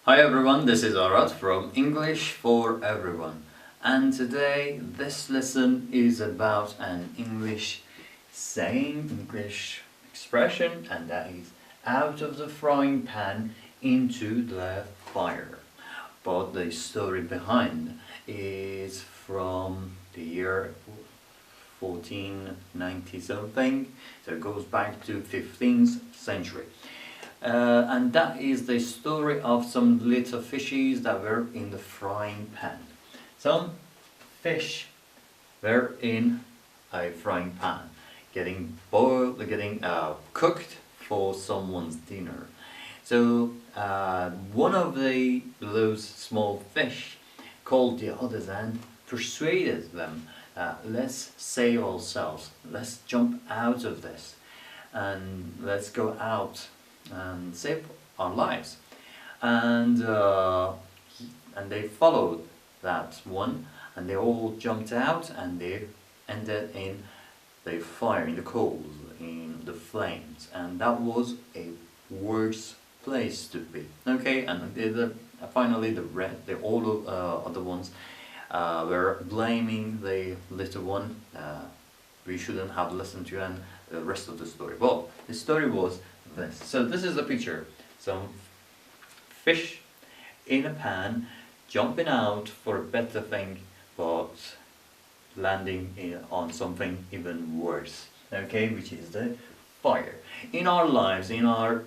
Hi everyone, this is Arad from English for Everyone, and today this lesson is about an English saying, English expression, and that is out of the frying pan into the fire. But the story behind is from the year 1490 something, so it goes back to 15th century. And that is the story of some little fishes that were in the frying pan. Some fish were in a frying pan, getting boiled, getting cooked for someone's dinner. So one of those small fish called the others and persuaded them, let's save ourselves, let's jump out of this, and let's go out and save our lives. And they followed that one, and they all jumped out, and they ended in the fire, in the coals, in the flames, and that was a worse place to be. Okay, and finally the all other ones were blaming the little one. We shouldn't have listened to and the rest of the story. Well, the story was this. So this is the picture. Some fish in a pan jumping out for a better thing, but landing on something even worse. Okay, which is the fire. In our lives, in our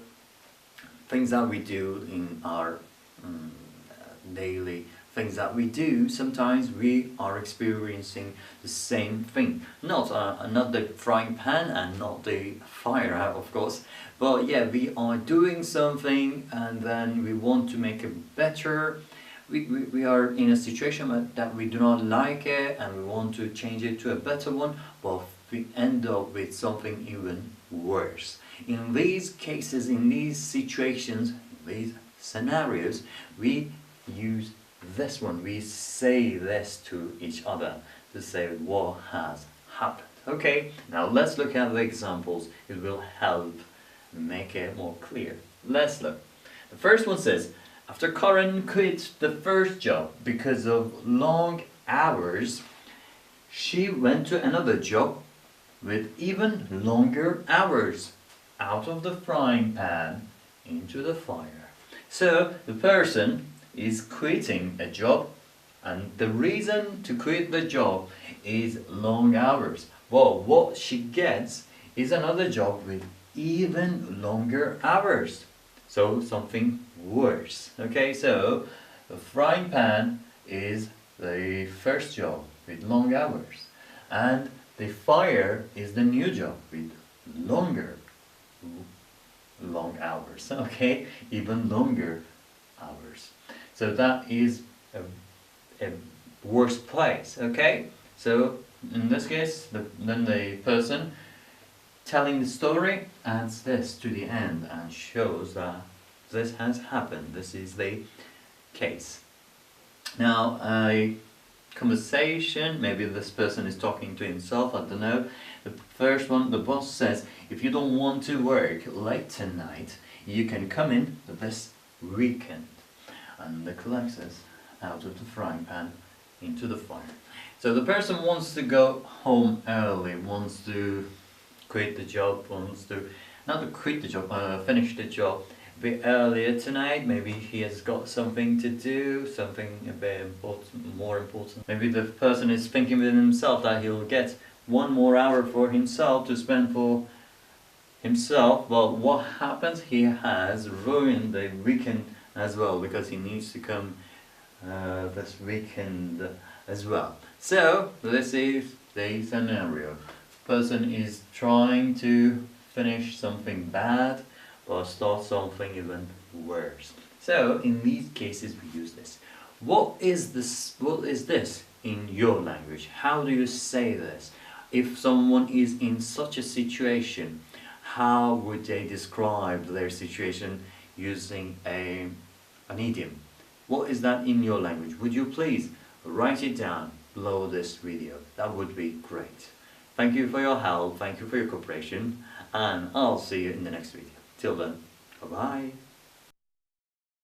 things that we do, in our daily things that we do, sometimes we are experiencing the same thing. Not the frying pan and not the fire, of course, but yeah, we are doing something and then we want to make it better. We are in a situation that we do not like it and we want to change it to a better one, but we end up with something even worse. In these cases, in these situations, these scenarios, we use this one, we say this to each other to say what has happened. Okay, now let's look at the examples. It will help make it more clear. Let's look. The first one says, after Karen quit the first job because of long hours, she went to another job with even longer hours, out of the frying pan into the fire. So the person is quitting a job, and the reason to quit the job is long hours. Well, what she gets is another job with even longer hours, so something worse. Okay, so the frying pan is the first job with long hours, and the fire is the new job with long hours. Okay, even longer hours. So that is a worse place. Okay, so in this case, then the person telling the story adds this to the end and shows that this has happened. This is the case. Now, a conversation, maybe this person is talking to himself, I don't know. The first one, the boss says, if you don't want to work late tonight, you can come in this weekend. And the collector says, out of the frying pan into the fire. So the person wants to go home early, wants to quit the job, not to quit the job, finish the job a bit earlier tonight. Maybe he has got something to do, something a bit important, more important. Maybe the person is thinking within himself that he'll get one more hour for himself to spend for himself. Well, what happens? He has ruined the weekend as well, because he needs to come this weekend as well. So this is the scenario. Person is trying to finish something bad or start something even worse. So in these cases we use this. What is this in your language? How do you say this? If someone is in such a situation, how would they describe their situation using an idiom? What is that in your language? Would you please write it down below this video? That would be great. Thank you for your help, thank you for your cooperation, and I'll see you in the next video. Till then, bye bye.